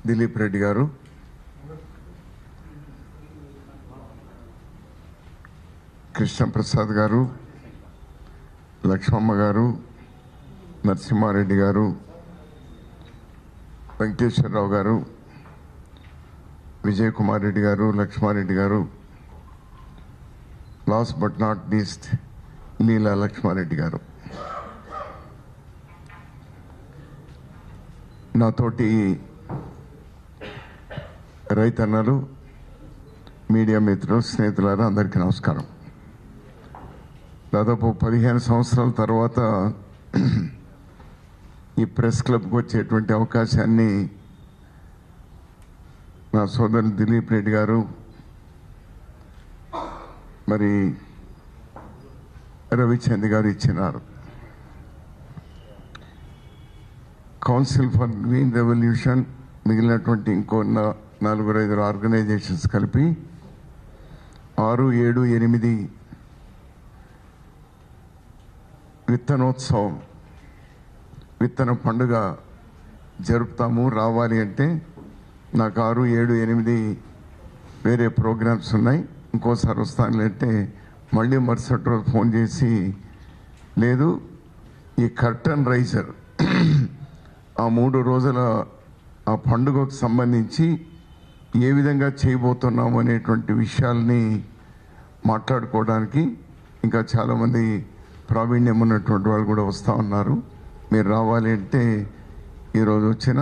దిలీప్ రెడ్డి గారు, కృష్ణప్రసాద్ గారు, లక్ష్మమ్మ గారు, నరసింహారెడ్డి గారు, వెంకటేశ్వరరావు గారు, విజయ్ కుమార్ రెడ్డి గారు, లక్ష్మారెడ్డి గారు, లాస్ట్ బట్ నాట్ లీస్ట్ లీలా లక్ష్మారెడ్డి గారు, నాతోటి రైతన్నలు, మీడియా మిత్రులు, స్నేహితులారా అందరికీ నమస్కారం. దాదాపు 15 సంవత్సరాల తర్వాత ఈ ప్రెస్ క్లబ్కి వచ్చేటువంటి అవకాశాన్ని నా సోదరులు దిలీప్ రెడ్డి గారు, మరి రవిచంద్ గారు ఇచ్చినారు. కౌన్సిల్ ఫర్ గ్రీన్ రెవల్యూషన్, మిగిలినటువంటి ఇంకో 4-5 ఆర్గనైజేషన్స్ కలిపి 6, 7, 8 విత్తనోత్సవం, విత్తన పండుగ జరుపుతాము. రావాలి అంటే నాకు 6, 7, 8 వేరే ప్రోగ్రామ్స్ ఉన్నాయి, ఇంకోసారి వస్తానులేంటే మళ్ళీ మరుసటి రోజు ఫోన్ చేసి లేదు, ఈ కర్టన్ రైజర్ ఆ 3 రోజుల ఆ పండుగకు సంబంధించి ఏ విధంగా చేయబోతున్నాము అనేటువంటి విషయాల్ని మాట్లాడుకోవడానికి ఇంకా చాలామంది ప్రావీణ్యం ఉన్నటువంటి వాళ్ళు కూడా వస్తూ ఉన్నారు. మీరు రావాలి అంటే ఈరోజు వచ్చిన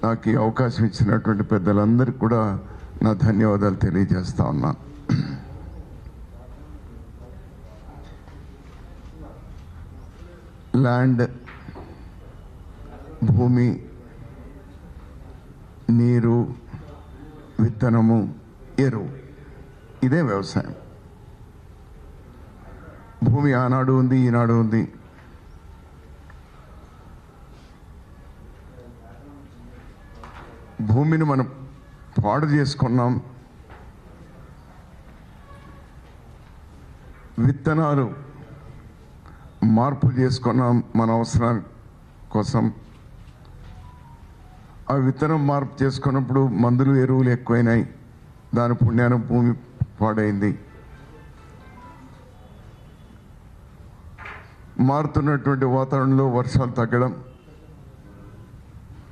నాకు ఈ అవకాశం ఇచ్చినటువంటి పెద్దలందరికీ కూడా నా ధన్యవాదాలు తెలియజేస్తా ఉన్నాను. ల్యాండ్, భూమి, నీరు, విత్తనము, ఎరువు, ఇదే వ్యవసాయం. భూమి ఆనాడు ఉంది, ఈనాడు ఉంది. భూమిని మనం పాడు చేసుకున్నాం. విత్తనాలు మార్పు చేసుకున్నాం మన అవసరం కోసం. ఆ విత్తనం మార్పు చేసుకున్నప్పుడు మందులు, ఎరువులు ఎక్కువైనాయి. దాని పుణ్యాన భూమి పాడైంది. మారుతున్నటువంటి వాతావరణంలో వర్షాలు తగ్గడం,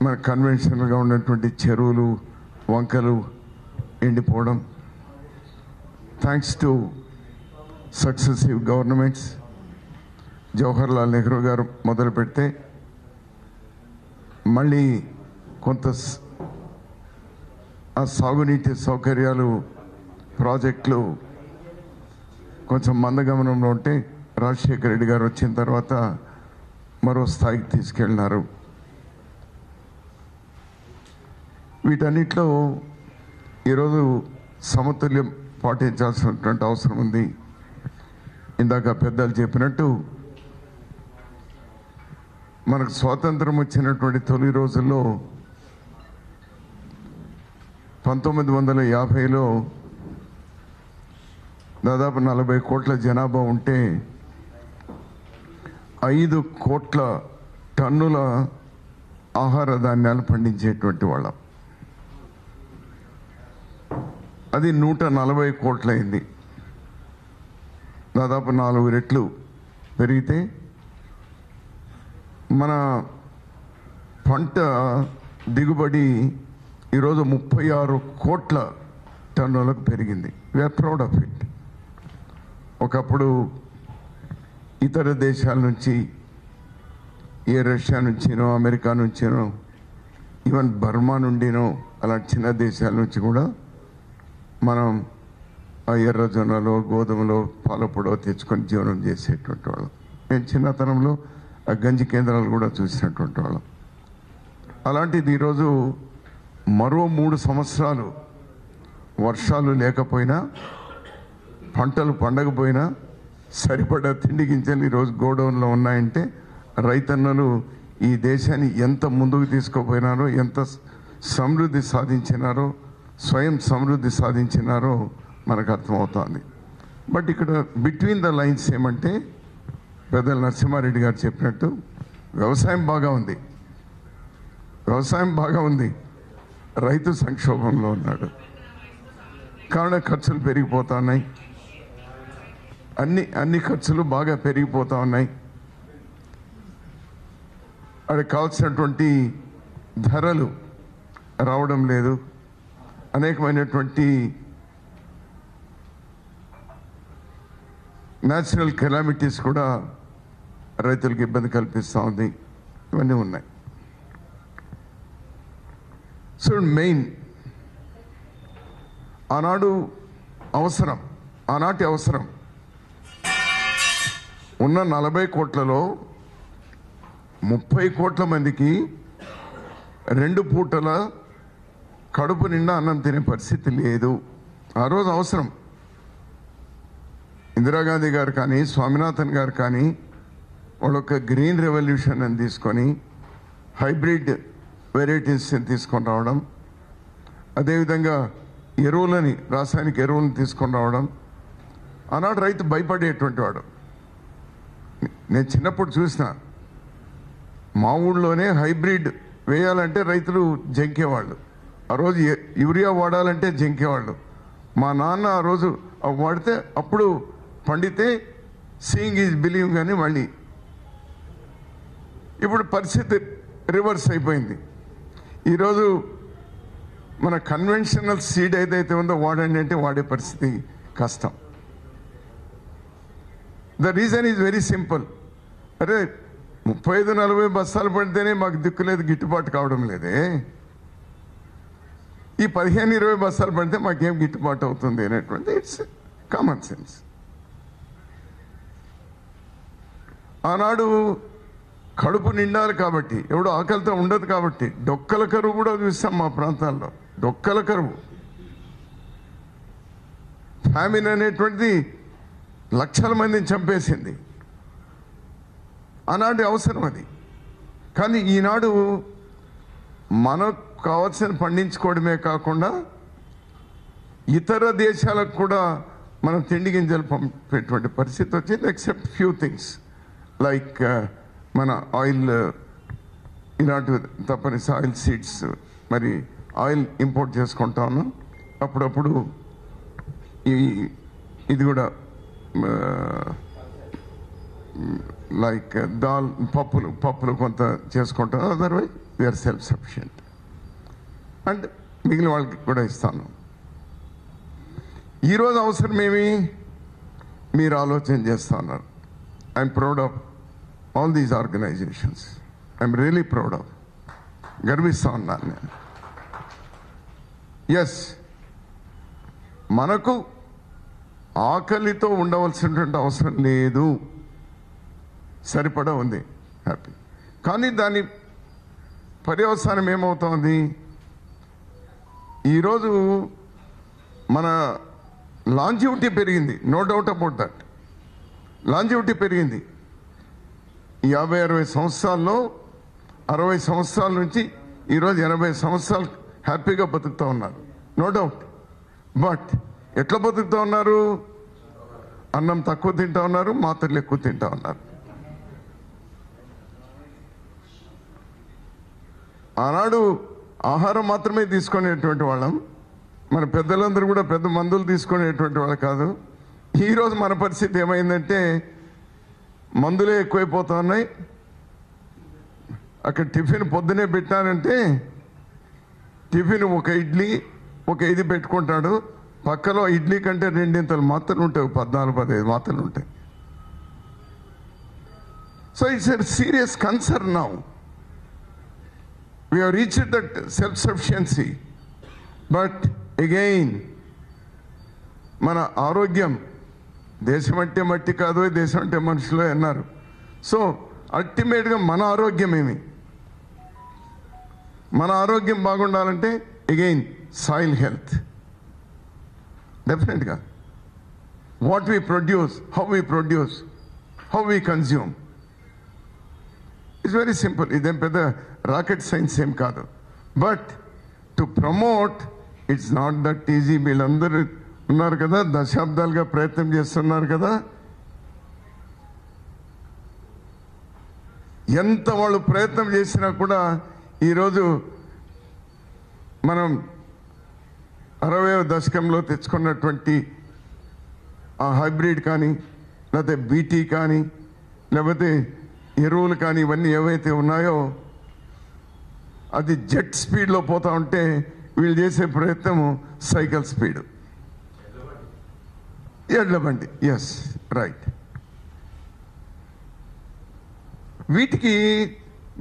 మన కన్వెన్షనల్గా ఉన్నటువంటి చెరువులు, వంకలు ఎండిపోవడం, thanks to successive governments, Jawaharlal Nehru గారు మొదలు పెడితే మళ్ళీ కొంత ఆ సాగునీటి సౌకర్యాలు, ప్రాజెక్టులు కొంచెం మందగమనంలో ఉంటే రాజశేఖర రెడ్డి గారు వచ్చిన తర్వాత మరో స్థాయికి తీసుకెళ్ళినారు. వీటన్నిటిలో ఈరోజు సమతుల్యం పాటించాల్సినటువంటి అవసరం ఉంది. ఇందాక పెద్దలు చెప్పినట్టు మనకు స్వాతంత్రం వచ్చినటువంటి తొలి రోజుల్లో 1950లో దాదాపు 40 కోట్ల జనాభా ఉంటే 5 కోట్ల టన్నుల ఆహార ధాన్యాలు పండించేటువంటి వాళ్ళం. అది 140 కోట్లయింది. దాదాపు 4 రెట్లు పెరిగితే మన పంట దిగుబడి ఈరోజు 36 కోట్ల టన్నులకు పెరిగింది. We are proud of it. ఒకప్పుడు ఇతర దేశాల నుంచి, ఏ రష్యా నుంచినో, అమెరికా నుంచినో, ఈవెన్ బర్మా నుండినో, అలాంటి చిన్న దేశాల నుంచి కూడా మనం ఆ ఎర్రజొన్నలో, గోధుమలో, పాలపొడో తెచ్చుకొని జీవనం చేసేటువంటి వాళ్ళం. నేను చిన్నతనంలో ఆ గంజి కేంద్రాలు కూడా చూసినటువంటి వాళ్ళం. అలాంటిది ఈరోజు మరో 3 సంవత్సరాలు వర్షాలు లేకపోయినా, పంటలు పండకపోయినా సరిపడా తిండి గింజలు ఈరోజు గోడౌన్లో ఉన్నాయంటే రైతన్నలు ఈ దేశాన్ని ఎంత ముందుకు తీసుకుపోయినారో, ఎంత సమృద్ధి సాధించినారో, స్వయం సమృద్ధి సాధించినారో మనకు అర్థమవుతోంది. బట్ ఇక్కడ బిట్వీన్ ద లైన్స్ ఏమంటే పెద్దలు నరసింహారెడ్డి గారు చెప్పినట్టు వ్యవసాయం బాగా ఉంది, వ్యవసాయం బాగా ఉంది. రైతు సంక్షోభంలో ఉన్నాడు. కావున ఖర్చులు పెరిగిపోతా ఉన్నాయి. అన్ని ఖర్చులు బాగా పెరిగిపోతా ఉన్నాయి. అది కావాల్సినటువంటి ధరలు రావడం లేదు. అనేకమైనటువంటి న్యాచురల్ కెలామిటీస్ కూడా రైతులకు ఇబ్బంది కల్పిస్తూ ఉంది. ఇవన్నీ ఉన్నాయి. సో మెయిన్ ఆనాటి అవసరం ఉన్న 40 కోట్లలో 30 కోట్ల మందికి 2 పూటల కడుపు నిండా అన్నం తినే పరిస్థితి లేదు. ఆ రోజు అవసరం. ఇందిరాగాంధీ గారు కానీ స్వామినాథన్ గారు కానీ వాళ్ళొక గ్రీన్ రెవల్యూషన్ అని తీసుకొని హైబ్రిడ్ వెరైటీస్ని తీసుకొని రావడం, అదేవిధంగా రాసాయనిక ఎరువులను తీసుకొని రావడం. ఆనాడు రైతు భయపడేటువంటి వాడు. నేను చిన్నప్పుడు చూసిన మా ఊళ్ళోనే హైబ్రిడ్ వేయాలంటే రైతులు జంకేవాళ్ళు. ఆ రోజు యూరియా వాడాలంటే జంకేవాళ్ళు. మా నాన్న ఆ రోజు వాడితే అప్పుడు పండితే సీయింగ్ ఈజ్ బిలీవింగ్ అని మళ్ళీ. ఇప్పుడు పరిస్థితి రివర్స్ అయిపోయింది. ఈరోజు మన కన్వెన్షనల్ సీడ్ ఏదైతే ఉందో వాడండి అంటే వాడే పరిస్థితి కష్టం. The reason is very simple. అరే 35-40 బస్తాలు పడితేనే మాకు దిక్కులేదు, గిట్టుబాటు కావడం లేదే. ఈ 15-20 బస్తాలు పడితే మాకేం గిట్టుబాటు అవుతుంది అనేటువంటి ఇట్స్ కామన్ సెన్స్. ఆనాడు కడుపు నిండాలి కాబట్టి, ఎవడు ఆకలితో ఉండదు కాబట్టి. డొక్కల కరువు కూడా చూస్తాం మా ప్రాంతాల్లో. డొక్కల కరువు, ఫ్యామిన్ అనేటువంటిది లక్షల మందిని చంపేసింది. ఆనాటి అవసరం అది. కానీ ఈనాడు మనకు కావాల్సిన పండించుకోవడమే కాకుండా ఇతర దేశాలకు కూడా మనం తిండి గింజలు పంపేటువంటి పరిస్థితి వచ్చింది. ఎక్సెప్ట్ ఫ్యూ థింగ్స్ లైక్ మన ఆయిల్, ఇలాంటివి తప్పనిసరి ఆయిల్ సీడ్స్, మరి ఆయిల్ ఇంపోర్ట్ చేసుకుంటా ఉన్నాం. అప్పుడప్పుడు ఇది కూడా లైక్ పప్పులు కొంత చేసుకుంటాం. Otherwise we are self sufficient and మిగిలిన వాళ్ళకి కూడా ఇస్తాను. ఈరోజు అవసరం ఏమి మీరు ఆలోచన చేస్తా ఉన్నారు. I'm proud of all these organizations. I'm really proud of, గర్విస్తా ఉన్నాను నేను. ఎస్, మనకు ఆకలితో ఉండవలసినటువంటి అవసరం లేదు, సరిపడా ఉంది, హ్యాపీ. కానీ దాని పర్యవసానం ఏమవుతోంది? ఈరోజు మన లాంజివిటీ పెరిగింది, no doubt about that. Longevity పెరిగింది. 50-60 సంవత్సరాల్లో 60 సంవత్సరాల నుంచి ఈరోజు 80 సంవత్సరాలు హ్యాపీగా బతుకుతూ ఉన్నారు, నో డౌట్. బట్ ఎట్లా బతుకుతూ ఉన్నారు? అన్నం తక్కువ తింటా ఉన్నారు, మాత్రలు ఎక్కువ తింటా ఉన్నారు. ఆనాడు ఆహారం మాత్రమే తీసుకునేటువంటి వాళ్ళం. మన పెద్దలందరూ కూడా పెద్ద మందులు తీసుకునేటువంటి వాళ్ళు కాదు. ఈరోజు మన పరిస్థితి ఏమైందంటే మందులే ఎక్కువైపోతా ఉన్నాయి. అక్కడ టిఫిన్ పొద్దునే పెట్టానంటే టిఫిన్ ఒక ఇడ్లీ ఒక ఇది పెట్టుకుంటాడు, పక్కలో ఇడ్లీ కంటే 2 మాత్రలు ఉంటాయి, 14-15 మాత్రలు ఉంటాయి. So it's a serious concern now. We have reached that self-sufficiency. But again, మన ఆరోగ్యం, దేశం అంటే మట్టి కాదు, దేశం అంటే మనుషులు అన్నారు. సో అల్టిమేట్గా మన ఆరోగ్యం ఏమి? మన ఆరోగ్యం బాగుండాలంటే అగైన్ సాయిల్ హెల్త్. డెఫినెట్గా what we produce, how we produce, how we consume, it's very simple. ఇదేం పెద్ద రాకెట్ సైన్స్ ఏం కాదు. But to promote it's not that easy. వీళ్ళందరూ ఉన్నారు కదా, దశాబ్దాలుగా ప్రయత్నం చేస్తున్నారు కదా. ఎంత వాళ్ళు ప్రయత్నం చేసినా కూడా ఈరోజు మనం 60వ దశకంలో తెచ్చుకున్నటువంటి ఆ హైబ్రిడ్ కానీ, లేకపోతే బీటీ కానీ, లేకపోతే ఎరువులు కానీ, ఇవన్నీ ఏవైతే ఉన్నాయో అది జెట్ స్పీడ్లో పోతా ఉంటే వీళ్ళు చేసే ప్రయత్నము సైకిల్ స్పీడ్, ఎడ్ల బండి. Yes, right. వీటికి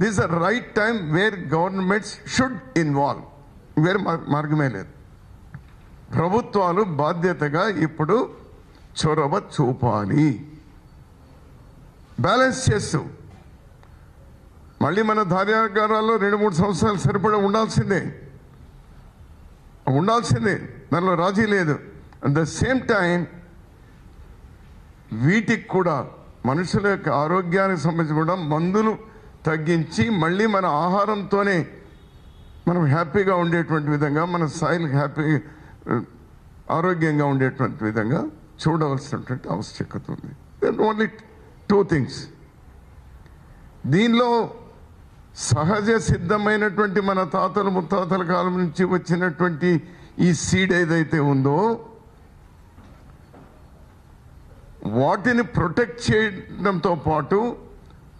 this a right time where governments should involve. వేరే మార్గమే లేదు. ప్రభుత్వాలు బాధ్యతగా ఇప్పుడు చొరవ చూపాలి, బ్యాలెన్స్ చేస్తూ. మళ్ళీ మన ధాన్యాగారాల్లో 2-3 సంవత్సరాలు సరిపడా ఉండాల్సిందే, దానిలో రాజీ లేదు. అట్ ద సేమ్ టైం వీటికి కూడా మనుషుల యొక్క ఆరోగ్యానికి సంబంధించి కూడా మందులు తగ్గించి మళ్ళీ మన ఆహారంతోనే మనం హ్యాపీగా ఉండేటువంటి విధంగా, మన సాయిల్ ఆరోగ్యంగా ఉండేటువంటి విధంగా చూడవలసినటువంటి ఆవశ్యకత ఉంది. Only 2 things. దీనిలో సహజ సిద్ధమైనటువంటి మన తాతలు ముత్తాతల కాలం నుంచి వచ్చినటువంటి ఈ సీడ్ ఏదైతే ఉందో వాటిని ప్రొటెక్ట్ చేయడంతో పాటు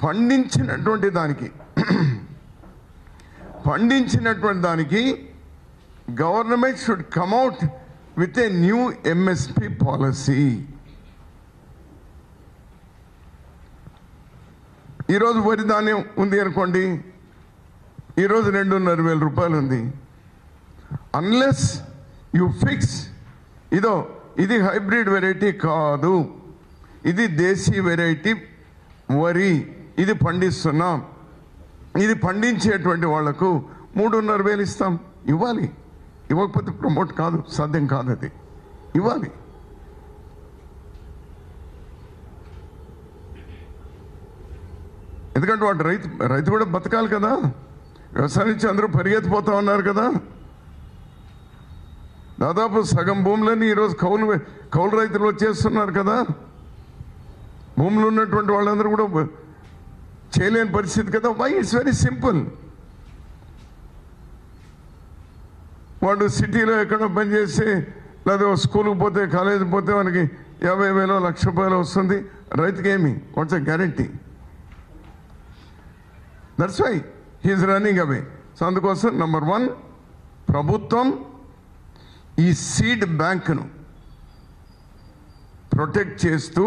పండించినటువంటి దానికి government should కమ్అట్ with a new MSP policy. ఈరోజు వరి ధాన్యం ఉంది అనుకోండి, ఈరోజు 2,500 రూపాయలు ఉంది. అన్లెస్ యు ఫిక్స్ ఇది హైబ్రిడ్ వెరైటీ కాదు, ఇది దేశీ వెరైటీ వరి, ఇది పండిస్తున్నాం, ఇది పండించేటువంటి వాళ్లకు 3,500 ఇస్తాం. ఇవ్వాలి. ఇవ్వకపోతే ప్రమోట్ కాదు, సాధ్యం కాదు. అది ఇవ్వాలి. ఎందుకంటే వాడు రైతు కూడా బతకాలి కదా. వ్యవసాయం నుంచి అందరూ పరిగెత్తిపోతా ఉన్నారు కదా. దాదాపు సగం భూములన్నీ ఈరోజు కౌలు రైతులు వచ్చేస్తున్నారు కదా. భూములు ఉన్నటువంటి వాళ్ళందరూ కూడా చేయలేని పరిస్థితి కదా. వై? It's very simple. వాడు సిటీలో ఎక్కడో పనిచేసి లేదా స్కూల్కి పోతే, కాలేజీకి పోతే మనకి 50,000 1,00,000 వస్తుంది. రైతుకి ఏమి? What's a guarantee? That's why he's running away. So అందుకోసం నెంబర్ 1, ప్రభుత్వం ఈ సీడ్ బ్యాంకును ప్రొటెక్ట్ చేస్తూ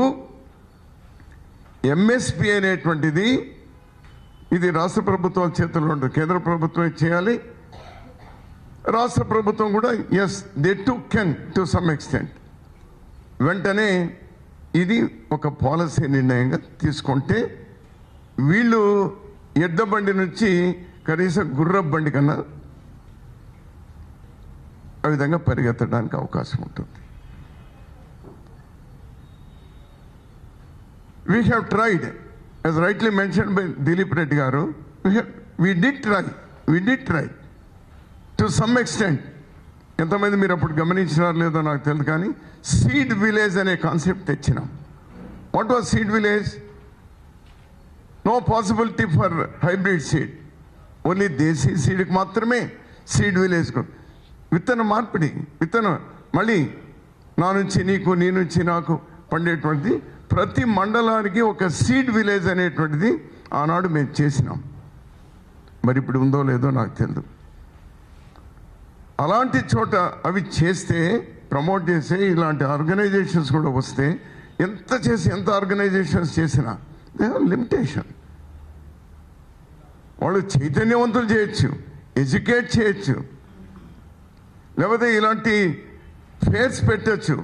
ఎంఎస్పి అనేటువంటిది ఇది రాష్ట్ర ప్రభుత్వాల చేతుల్లో ఉంటుంది. కేంద్ర ప్రభుత్వం చేయాలి, రాష్ట్ర ప్రభుత్వం కూడా as they too can to some extent. వెంటనే ఇది ఒక పాలసీ నిర్ణయంగా తీసుకుంటే వీళ్ళు ఎడ్ల బండి నుంచి కనీసం గుర్రపు బండి కన్నా ఆ విధంగా పరిగెత్తడానికి అవకాశం ఉంటుంది. We have tried, as rightly mentioned by Dilip Reddy garu, we did try to some extent. ఎంతమంది మీరు అప్పుడు గమనించినారో లేదో నాకు తెలియదు, కానీ సీడ్ విలేజ్ అనే కాన్సెప్ట్ తెచ్చినాం. What was seed village? No possibility for hybrid seed, only దేశీ సీడ్కి మాత్రమే సీడ్ విలేజ్. విత్తన మార్పిడి, విత్తనం మళ్ళీ నా నుంచి నీకు, నీ నుంచి నాకు పండేటువంటిది. ప్రతి మండలానికి ఒక సీడ్ విలేజ్ అనేటువంటిది ఆనాడు మేము చేసినాం. మరి ఇప్పుడు ఉందో లేదో నాకు తెలియదు. అలాంటి చోట అవి చేస్తే, ప్రమోట్ చేస్తే, ఇలాంటి ఆర్గనైజేషన్స్ కూడా వస్తే, ఎంత ఆర్గనైజేషన్స్ చేసినా దే హ్యావ్ లిమిటేషన్. వాళ్ళు చైతన్యవంతులు చేయొచ్చు, ఎడ్యుకేట్ చేయొచ్చు, లేకపోతే ఇలాంటి ఫేర్స్ పెట్టచ్చు.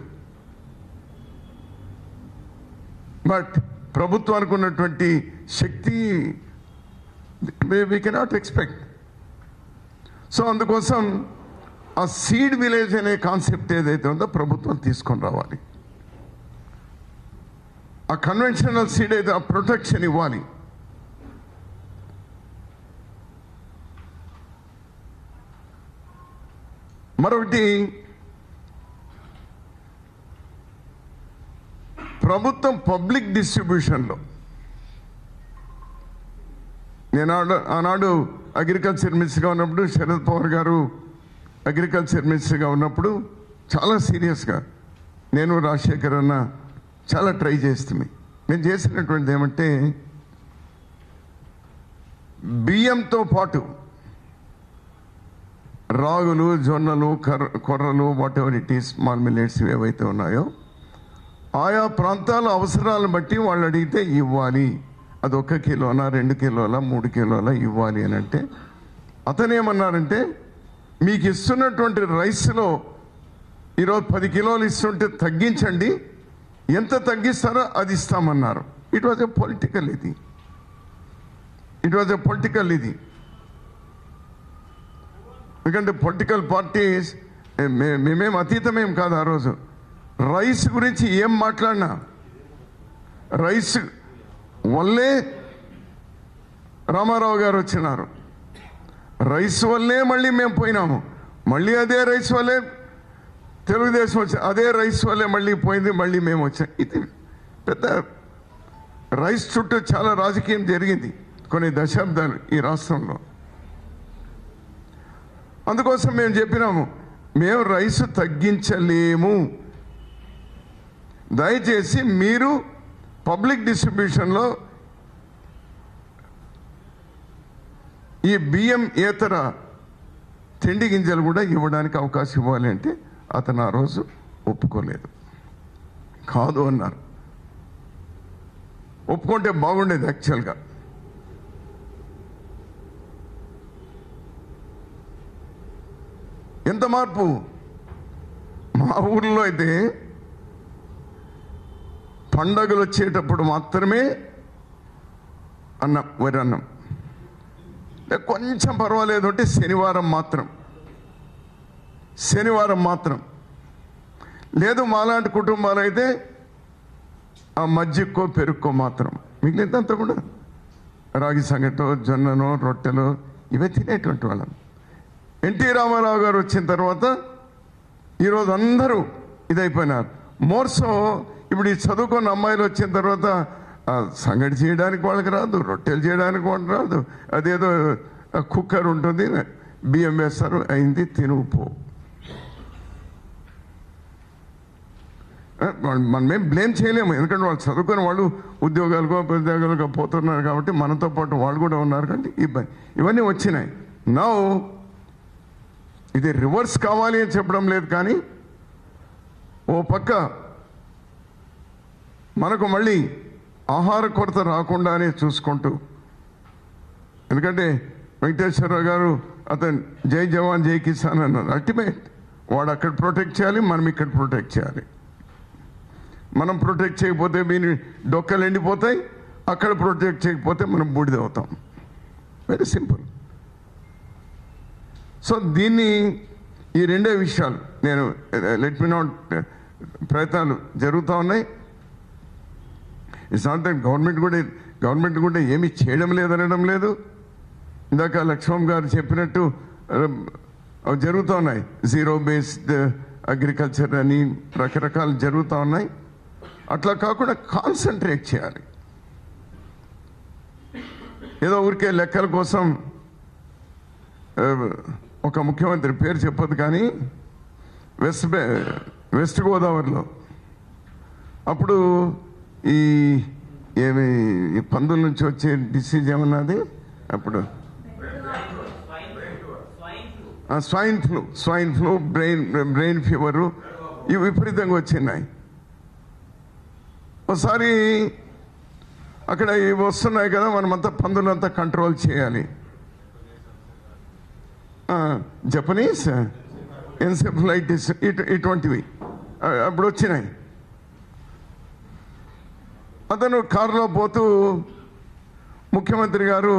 బట్ ప్రభుత్వానికి ఉన్నటువంటి శక్తి వీ కెనాట్ ఎక్స్పెక్ట్. సో అందుకోసం ఆ సీడ్ విలేజ్ అనే కాన్సెప్ట్ ఏదైతే ఉందో ప్రభుత్వం తీసుకొని రావాలి. ఆ కన్వెన్షనల్ సీడ్ అయితే ఆ ప్రొటెక్షన్ ఇవ్వాలి. మరొకటి, ప్రభుత్వం పబ్లిక్ డిస్ట్రిబ్యూషన్లో, నేను ఆనాడు అగ్రికల్చర్ మినిస్టర్గా ఉన్నప్పుడు శరద్ పవార్ గారు అగ్రికల్చర్ మినిస్టర్గా ఉన్నప్పుడు చాలా సీరియస్గా నేను రాజశేఖర్ అన్న చాలా ట్రై చేస్తుంది. నేను చేసినటువంటిది ఏమంటే బియ్యంతో పాటు రాగులు, జొన్నలు, కొర్రలు, what ever it is, small millets ఏవైతే ఉన్నాయో ఆయా ప్రాంతాల అవసరాలను బట్టి వాళ్ళు అడిగితే ఇవ్వాలి. అది 1 కిలోనా 2 కిలోల 3 కిలోల ఇవ్వాలి అని అంటే అతనేమన్నారంటే మీకు ఇస్తున్నటువంటి రైస్లో ఈరోజు 10 కిలోలు ఇస్తుంటే తగ్గించండి, ఎంత తగ్గిస్తారో అది ఇస్తామన్నారు. ఇట్ వాజ్ ఎ పొలిటికల్ ఇది. ఎందుకంటే పొలిటికల్ పార్టీస్ మేమేం అతీతమేం కాదు. ఆ రోజు రైస్ గురించి ఏం మాట్లాడినా రైస్ వల్లే రామారావు గారు వచ్చినారు, రైస్ వల్లే మళ్ళీ మేము పోయినాము, మళ్ళీ అదే రైస్ వల్లే తెలుగుదేశం వచ్చి అదే రైస్ వల్లే మళ్ళీ పోయింది, మళ్ళీ మేము వచ్చాం. ఇది పెద్ద రైస్ చుట్టూ చాలా రాజకీయం జరిగింది కొన్ని దశాబ్దాలు ఈ రాష్ట్రంలో. అందుకోసం మేము చెప్పినాము మేము రైస్ తగ్గించలేము, దయచేసి మీరు పబ్లిక్ డిస్ట్రిబ్యూషన్లో ఈ బియ్యం ఏతర తిండి గింజలు కూడా ఇవ్వడానికి అవకాశం ఇవ్వాలి అంటే అతను ఆ రోజు ఒప్పుకోలేదు, కాదు అన్నారు. ఒప్పుకుంటే బాగుండేది యాక్చువల్గా. ఎంత మార్పు! మా ఊర్లో అయితే పండగలు వచ్చేటప్పుడు మాత్రమే అన్నం, వరి అన్నం. కొంచెం పర్వాలేదు అంటే శనివారం మాత్రం. లేదు మాలాంటి కుటుంబాలు అయితే ఆ మజ్జిగకో పెరుక్కో మాత్రం, మిగిలినంతా కూడా రాగి సంగటో జొన్ననో రొట్టెలో ఇవే తినేటువంటి వాళ్ళం. ఎన్టీ రామారావు గారు వచ్చిన తర్వాత ఈరోజు అందరూ ఇదైపోయినారు. మోర్సో ఇప్పుడు ఈ చదువుకున్న అమ్మాయిలు వచ్చిన తర్వాత సంగటి చేయడానికి వాళ్ళకి రాదు, రొట్టెలు చేయడానికి వాళ్ళకి రాదు. అదేదో కుక్కర్ ఉంటుంది, బియ్యం వేస్తారు, అయింది, తినుపో. మనమేం బ్లేమ్ చేయలేము, ఎందుకంటే వాళ్ళు చదువుకుని వాళ్ళు ఉద్యోగాలుగా పోతున్నారు కాబట్టి మనతో పాటు వాళ్ళు కూడా ఉన్నారు కాబట్టి ఇవన్నీ వచ్చినాయి. నౌ ఇది రివర్స్ కావాలి అని చెప్పడం లేదు, కానీ ఓ పక్క మనకు మళ్ళీ ఆహార కొరత రాకుండానే చూసుకుంటూ, ఎందుకంటే వెంకటేశ్వరరావు గారు అతను జై జవాన్ జై కిసాన్ అన్నారు. అల్టిమేట్ వాడు అక్కడ ప్రొటెక్ట్ చేయాలి, మనం ఇక్కడ ప్రొటెక్ట్ చేయాలి. మనం ప్రొటెక్ట్ చేయకపోతే మీని డొక్కలు ఎండిపోతాయి, అక్కడ ప్రొటెక్ట్ చేయకపోతే మనం బూడిదవుతాం. Very simple. సో దీన్ని ఈ రెండే విషయాలు నేను లెట్ మీ నాట్ ప్రయత్నాలు జరుగుతూ ఉన్నాయి. ఇట్స్ నాట్ దట్ గవర్నమెంట్ కూడా ఏమీ చేయడం లేదనడం లేదు. ఇందాక లక్ష్మణ్ గారు చెప్పినట్టు జరుగుతూ ఉన్నాయి, జీరో బేస్డ్ అగ్రికల్చర్ అని రకరకాలు జరుగుతూ ఉన్నాయి. అట్లా కాకుండా కాన్సన్ట్రేట్ చేయాలి. ఏదో ఊరికే లెక్కల కోసం ఒక ముఖ్యమంత్రి పేరు చెప్పదు కానీ వెస్ట్ గోదావరిలో అప్పుడు ఈ పందుల నుంచి వచ్చే డిసీజ్ ఏమన్నది అప్పుడు స్వైన్ ఫ్లూ బ్రెయిన్ ఫీవరు ఇవి విపరీతంగా వచ్చినాయి. ఒకసారి అక్కడ ఇవి వస్తున్నాయి కదా, మనమంతా పందులంతా కంట్రోల్ చేయాలి. జపనీస్ ఎన్సెఫలైటిస్ ఇటువంటివి అప్పుడు వచ్చినాయి. అతను కారులో పోతూ ముఖ్యమంత్రి గారు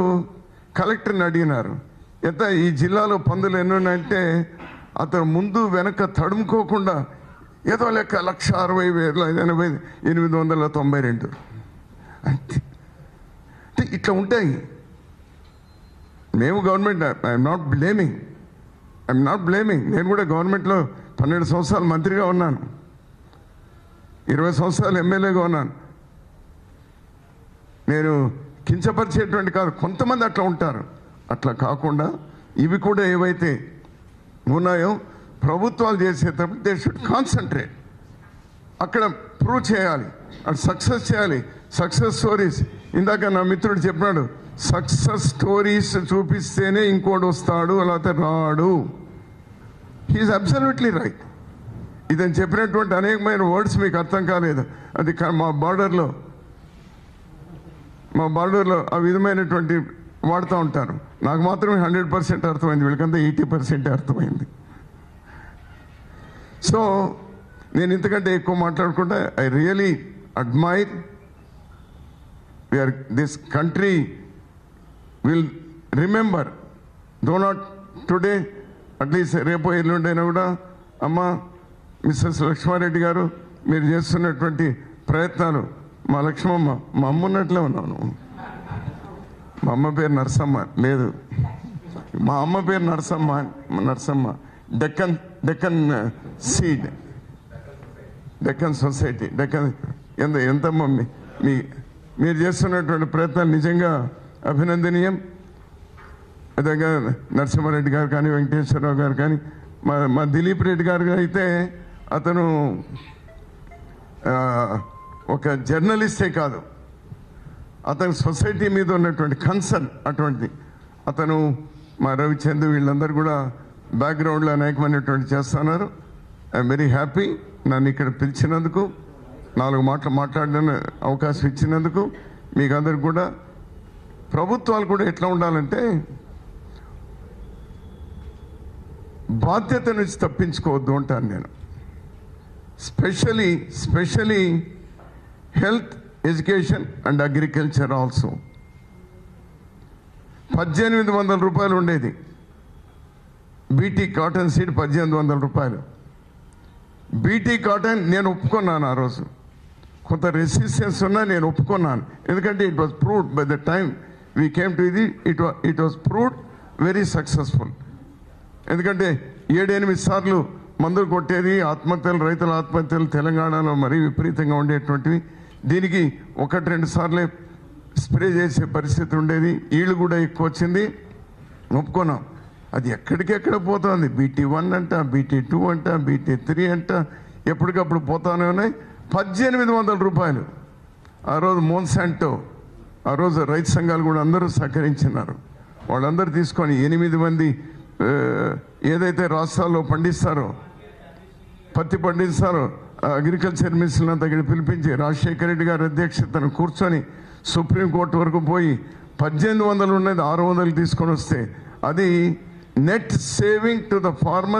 కలెక్టర్ని అడిగినారు, ఎంత ఈ జిల్లాలో పందులు ఎన్ని ఉన్నాయంటే అతను ముందు వెనక తడుముకోకుండా ఏదో లెక్క 1,60,892 అంటే ఇట్లా ఉంటాయి. మేము గవర్నమెంట్ ఐఎమ్ నాట్ బ్లేమింగ్. నేను కూడా గవర్నమెంట్లో 12 సంవత్సరాలు మంత్రిగా ఉన్నాను, 20 సంవత్సరాలు ఎమ్మెల్యేగా ఉన్నాను. నేను కించపరిచేటువంటి కాదు, కొంతమంది అట్లా ఉంటారు. అట్లా కాకుండా ఇవి కూడా ఏవైతే ఉన్నాయో ప్రభుత్వాలు చేసేటప్పుడు దే షుడ్ కాన్సన్ట్రేట్, అక్కడ ప్రూవ్ చేయాలి, అక్కడ సక్సెస్ చేయాలి. సక్సెస్ స్టోరీస్, ఇందాక నా మిత్రుడు చెప్పినాడు, సక్సెస్ స్టోరీస్ చూపిస్తేనే ఇంకోటి వస్తాడు, లేకపోతే రాడు. He's absolutely right. ఇదని చెప్పినటువంటి అనేకమైన వర్డ్స్ మీకు అర్థం కాలేదు. అది మా బార్డర్లో ఆ విధమైనటువంటి వాడుతూ ఉంటారు. నాకు మాత్రమే 100% అర్థమైంది, వీళ్ళకంతా 80% అర్థమైంది. సో నేను ఇంతకంటే ఎక్కువ మాట్లాడుకుంటే I really admire this country will remember, though not today, at least రేపు ఎల్లుండైనా కూడా, అమ్మ మిస్సెస్ లక్ష్మారెడ్డి గారు మీరు చేస్తున్నటువంటి ప్రయత్నాలు, మా లక్ష్మమ్మ, మా అమ్మ ఉన్నట్లే ఉన్నాను. మా అమ్మ పేరు నరసమ్మ లేదు, మా అమ్మ పేరు నరసమ్మ. డెక్కన్ సీడ్, డెక్కన్ సొసైటీ, ఎంతమ్మ మీరు చేస్తున్నటువంటి ప్రయత్నాలు నిజంగా అభినందనీయం. అదేగా నరసింహారెడ్డి గారు కానీ, వెంకటేశ్వరరావు గారు కానీ, మా దిలీప్ రెడ్డి గారు అయితే అతను ఒక జర్నలిస్టే కాదు, అతని సొసైటీ మీద ఉన్నటువంటి కన్సర్న్ అటువంటిది. అతను మా రవిచంద్ర వీళ్ళందరూ కూడా బ్యాక్గ్రౌండ్లో అనేకమైనటువంటి చేస్తున్నారు. ఐఎమ్ వెరీ హ్యాపీ నన్ను ఇక్కడ పిలిచినందుకు, 4 మాటలు మాట్లాడిన అవకాశం ఇచ్చినందుకు. మీకు అందరికి కూడా, ప్రభుత్వాలు కూడా ఎట్లా ఉండాలంటే బాధ్యత నుంచి తప్పించుకోవద్దు అంటాను నేను. Especially health, education and agriculture also. 1800 రూపాయలు ఉండేది బీటీ కాటన్ సీడ్, 1800 రూపాయలు. బీటీ కాటన్ నేను ఒప్పుకున్నాను, ఆ రోజు కొంత రెసిస్టెన్స్ ఉన్నా నేను ఒప్పుకున్నాను. ఎందుకంటే it was proved by the time we came to ఇది, it was proved very successful. ఎందుకంటే 7-8 సార్లు మందులు కొట్టేది, ఆత్మహత్యలు, రైతుల ఆత్మహత్యలు తెలంగాణలో మరీ విపరీతంగా ఉండేటువంటివి. దీనికి 1-2 సార్లే స్ప్రే చేసే పరిస్థితి ఉండేది, ఈళ్ళు కూడా ఎక్కువ వచ్చింది, ఒప్పుకున్నాం. అది ఎక్కడికెక్కడ పోతుంది, BT1 అంట, BT2 అంట, BT3 అంట, ఎప్పటికప్పుడు పోతానే ఉన్నాయి. 1800 రూపాయలు. ఆ రోజు మోన్సాంటో, ఆ రోజు రైతు సంఘాలు కూడా అందరూ సహకరించినారు. వాళ్ళందరూ తీసుకొని 8 మంది ఏదైతే రాష్ట్రాల్లో పండిస్తారో, పత్తి పండిస్తారో, అగ్రికల్చర్ మినిస్టర్ని అంతా ఇక్కడ పిలిపించి రాజశేఖర రెడ్డి గారి అధ్యక్షతను కూర్చొని సుప్రీంకోర్టు వరకు పోయి 1800 ఉన్నది 600 తీసుకొని వస్తే, అది net saving to the farmer.